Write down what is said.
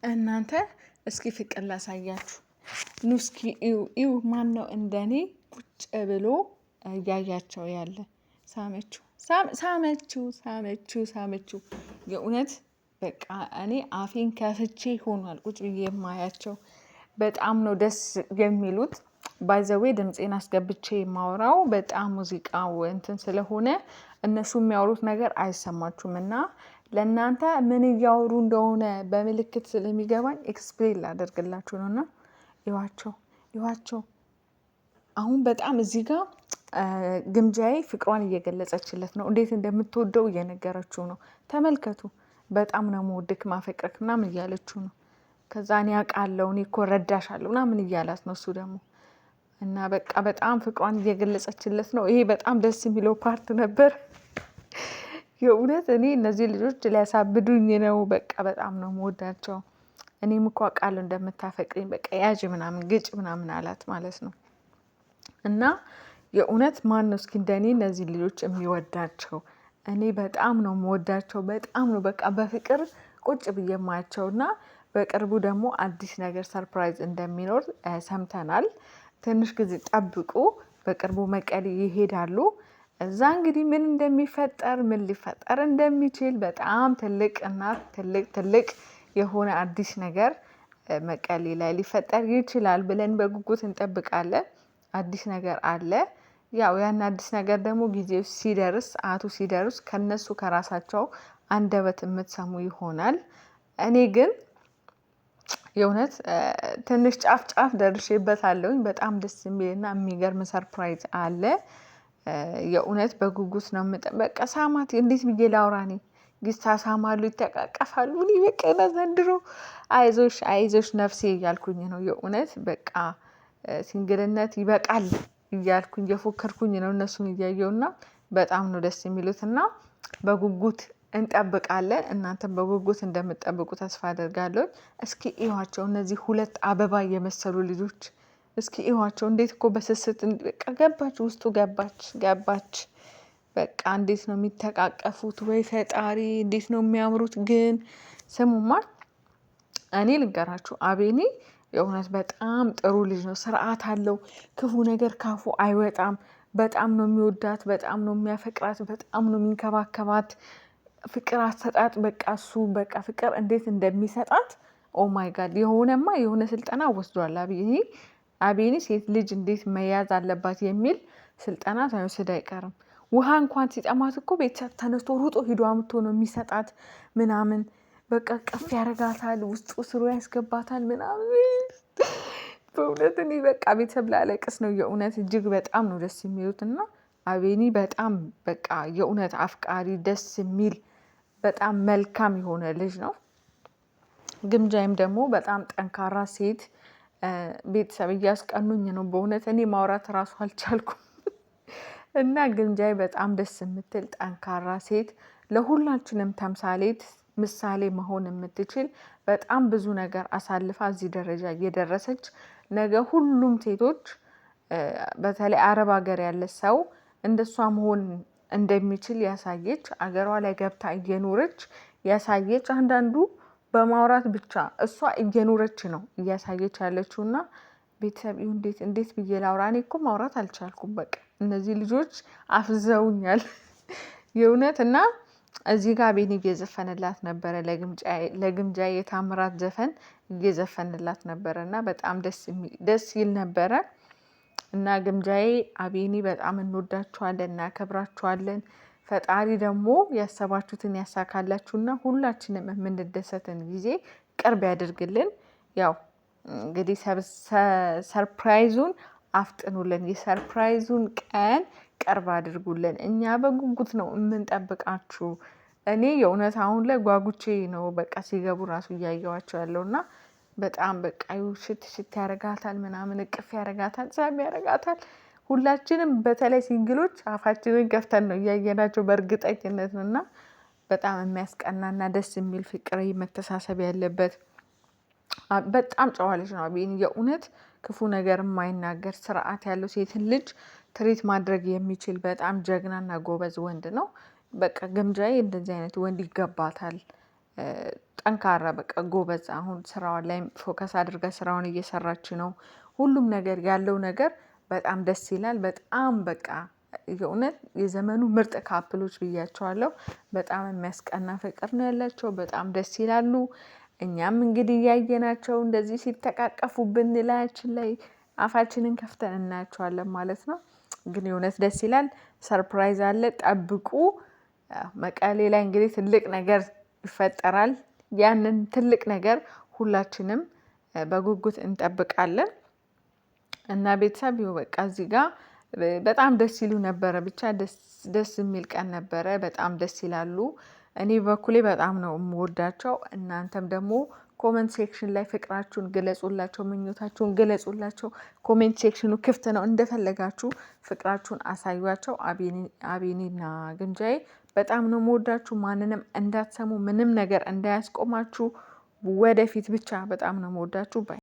እናንተ እስኪ ፍቅር ላሳያችሁ። ኑ እስኪ እዩ ማነው እንደኔ ቁጭ ብሎ እያያቸው ያለ። ሳመችው። የእውነት በቃ እኔ አፌን ከፍቼ ሆኗል ቁጭ ብዬ የማያቸው። በጣም ነው ደስ የሚሉት። ባይዘዌ ድምፄን አስገብቼ የማወራው በጣም ሙዚቃው እንትን ስለሆነ እነሱ የሚያወሩት ነገር አይሰማችሁም እና ለእናንተ ምን እያወሩ እንደሆነ በምልክት ስለሚገባኝ ኤክስፕሌን ላደርግላችሁ ነው። እና ይዋቸው አሁን በጣም እዚህ ጋር ግምጃዬ ፍቅሯን እየገለጸችለት ነው። እንዴት እንደምትወደው እየነገረችው ነው። ተመልከቱ። በጣም ነው የምወድክ ማፈቅረክ ምናምን እያለችው ነው። ከዛ እኔ አውቃለሁ እኔ እኮ ረዳሻለሁ ምናምን እያላት ነው እሱ ደግሞ እና በቃ በጣም ፍቅሯን እየገለጸችለት ነው። ይሄ በጣም ደስ የሚለው ፓርት ነበር። የእውነት እኔ እነዚህ ልጆች ሊያሳብዱኝ ነው። በቃ በጣም ነው የምወዳቸው። እኔም እኮ አውቃለሁ እንደምታፈቅሪኝ በቃ ያዥ ምናምን ግጭ ምናምን አላት ማለት ነው። እና የእውነት ማን ነው እስኪ እንደኔ እነዚህ ልጆች የሚወዳቸው? እኔ በጣም ነው የምወዳቸው። በጣም ነው በቃ በፍቅር ቁጭ ብዬ የማያቸው እና በቅርቡ ደግሞ አዲስ ነገር ሰርፕራይዝ እንደሚኖር ሰምተናል። ትንሽ ጊዜ ጠብቁ። በቅርቡ መቀሌ ይሄዳሉ። እዛ እንግዲህ ምን እንደሚፈጠር ምን ሊፈጠር እንደሚችል በጣም ትልቅ እና ትልቅ የሆነ አዲስ ነገር መቀሌ ላይ ሊፈጠር ይችላል ብለን በጉጉት እንጠብቃለን። አዲስ ነገር አለ። ያው ያን አዲስ ነገር ደግሞ ጊዜው ሲደርስ ሰዓቱ ሲደርስ ከነሱ ከራሳቸው አንደበት የምትሰሙ ይሆናል። እኔ ግን የእውነት ትንሽ ጫፍ ደርሼበታለሁኝ። በጣም ደስ የሚልና የሚገርም ሰርፕራይዝ አለ። የእውነት በጉጉት ነው በቃ ሳማት። እንዴት ብዬ ላውራ? እኔ ይሳሳማሉ፣ ይተቃቀፋሉ። እኔ በቃ ዘንድሮ አይዞሽ ነፍሴ እያልኩኝ ነው። የእውነት በቃ ሲንግልነት ይበቃል እያልኩኝ እየፎከርኩኝ ነው እነሱን እያየውና በጣም ነው ደስ የሚሉትና በጉጉት እንጠብቃለን። እናንተም በጉጉት እንደምትጠብቁ ተስፋ አደርጋለሁ። እስኪ እዩዋቸው እነዚህ ሁለት አበባ የመሰሉ ልጆች። እስኪ እዩዋቸው እንዴት እኮ በስስት በቃ ገባች፣ ውስጡ ገባች። በቃ እንዴት ነው የሚተቃቀፉት! ወይ ፈጣሪ እንዴት ነው የሚያምሩት! ግን ስሙማ እኔ ልንገራችሁ፣ አቤኔ የእውነት በጣም ጥሩ ልጅ ነው። ስርዓት አለው። ክፉ ነገር ካፉ አይወጣም። በጣም ነው የሚወዳት፣ በጣም ነው የሚያፈቅራት፣ በጣም ነው የሚንከባከባት። ፍቅር አሰጣጥ በቃ እሱ በቃ ፍቅር እንዴት እንደሚሰጣት ኦ ማይ ጋድ! የሆነ ስልጠና ወስዷል አቤኔ ሴት ልጅ እንዴት መያዝ አለባት የሚል ስልጠና ሳይወስድ አይቀርም። ውሃ እንኳን ሲጠማት እኮ ቤተሰብ ተነስቶ ሩጦ ሂዶ አምጥቶ ነው የሚሰጣት ምናምን። በቃ ቀፍ ያደርጋታል፣ ውስጡ ስሩ ያስገባታል ምናምን። በእውነት እኔ በቃ ቤተሰብ ላለቅስ ነው። የእውነት እጅግ በጣም ነው ደስ የሚሉት እና አቤኒ በጣም በቃ የእውነት አፍቃሪ ደስ የሚል በጣም መልካም የሆነ ልጅ ነው። ግምጃይም ደግሞ በጣም ጠንካራ ሴት። ቤተሰብ እያስቀኑኝ ነው በእውነት እኔ ማውራት እራሱ አልቻልኩም። እና ግምጃይ በጣም ደስ የምትል ጠንካራ ሴት፣ ለሁላችንም ተምሳሌት ምሳሌ መሆን የምትችል በጣም ብዙ ነገር አሳልፋ እዚህ ደረጃ እየደረሰች ነገ ሁሉም ሴቶች በተለይ አረብ ሀገር ያለ ሰው እንደሷ መሆን እንደሚችል ያሳየች፣ አገሯ ላይ ገብታ እየኖረች ያሳየች። አንዳንዱ በማውራት ብቻ እሷ እየኖረች ነው እያሳየች ያለችውና ቤተሰብ እንዴት ብዬ ላውራ? እኔ እኮ ማውራት አልቻልኩም። በቃ እነዚህ ልጆች አፍዘውኛል የእውነት። እና እዚህ ጋር ቤኒ እየዘፈንላት ነበረ ለግምጃ የታምራት ዘፈን እየዘፈንላት ነበረ እና በጣም ደስ ይል ነበረ። እና ግምጃዬ አቤኒ በጣም እንወዳችኋለን፣ እናከብራችኋለን። ፈጣሪ ደግሞ ያሰባችሁትን ያሳካላችሁና ሁላችንም የምንደሰትን ጊዜ ቅርብ ያድርግልን። ያው እንግዲህ ሰርፕራይዙን አፍጥኑልን፣ የሰርፕራይዙን ቀን ቅርብ አድርጉልን። እኛ በጉጉት ነው የምንጠብቃችሁ። እኔ የእውነት አሁን ላይ ጓጉቼ ነው በቃ ሲገቡ ራሱ እያየዋቸው ያለውና በጣም በቃ ሽት ያረጋታል ምናምን፣ እቅፍ ያረጋታል፣ ሳም ያረጋታል። ሁላችንም በተለይ ሲንግሎች አፋችንን ከፍተን ነው እያየናቸው በእርግጠኝነት ነው። እና በጣም የሚያስቀናና ደስ የሚል ፍቅር መተሳሰብ ያለበት በጣም ጨዋ ልጅ ነው አቤኒ። የእውነት ክፉ ነገር የማይናገር ስርዓት ያለው ሴትን ልጅ ትሪት ማድረግ የሚችል በጣም ጀግናና ጎበዝ ወንድ ነው። በቃ ግምጃዬ እንደዚህ አይነት ወንድ ይገባታል። ጠንካራ በቃ ጎበዝ፣ አሁን ስራዋን ላይ ፎከስ አድርጋ ስራውን እየሰራች ነው። ሁሉም ነገር ያለው ነገር በጣም ደስ ይላል። በጣም በቃ የእውነት የዘመኑ ምርጥ ካፕሎች ብያቸዋለሁ። በጣም የሚያስቀና ፍቅር ነው ያላቸው። በጣም ደስ ይላሉ። እኛም እንግዲህ እያየናቸው እንደዚህ ሲተቃቀፉብን ላያችን ላይ አፋችንን ከፍተን እናያቸዋለን ማለት ነው። ግን የእውነት ደስ ይላል። ሰርፕራይዝ አለ፣ ጠብቁ። መቀሌ ላይ እንግዲህ ትልቅ ነገር ይፈጠራል። ያንን ትልቅ ነገር ሁላችንም በጉጉት እንጠብቃለን እና ቤተሰብ በቃ እዚህ ጋር በጣም ደስ ይሉ ነበረ። ብቻ ደስ የሚል ቀን ነበረ። በጣም ደስ ይላሉ። እኔ በኩሌ በጣም ነው የምወዳቸው። እናንተም ደግሞ ኮሜንት ሴክሽን ላይ ፍቅራችሁን ግለጹላቸው፣ ምኞታችሁን ግለጹላቸው። ኮሜንት ሴክሽኑ ክፍት ነው። እንደፈለጋችሁ ፍቅራችሁን አሳዩቸው። አቤኔና ግምጃዬ በጣም ነው የምወዳችሁ። ማንንም እንዳትሰሙ፣ ምንም ነገር እንዳያስቆማችሁ፣ ወደፊት ብቻ። በጣም ነው የምወዳችሁ ባይ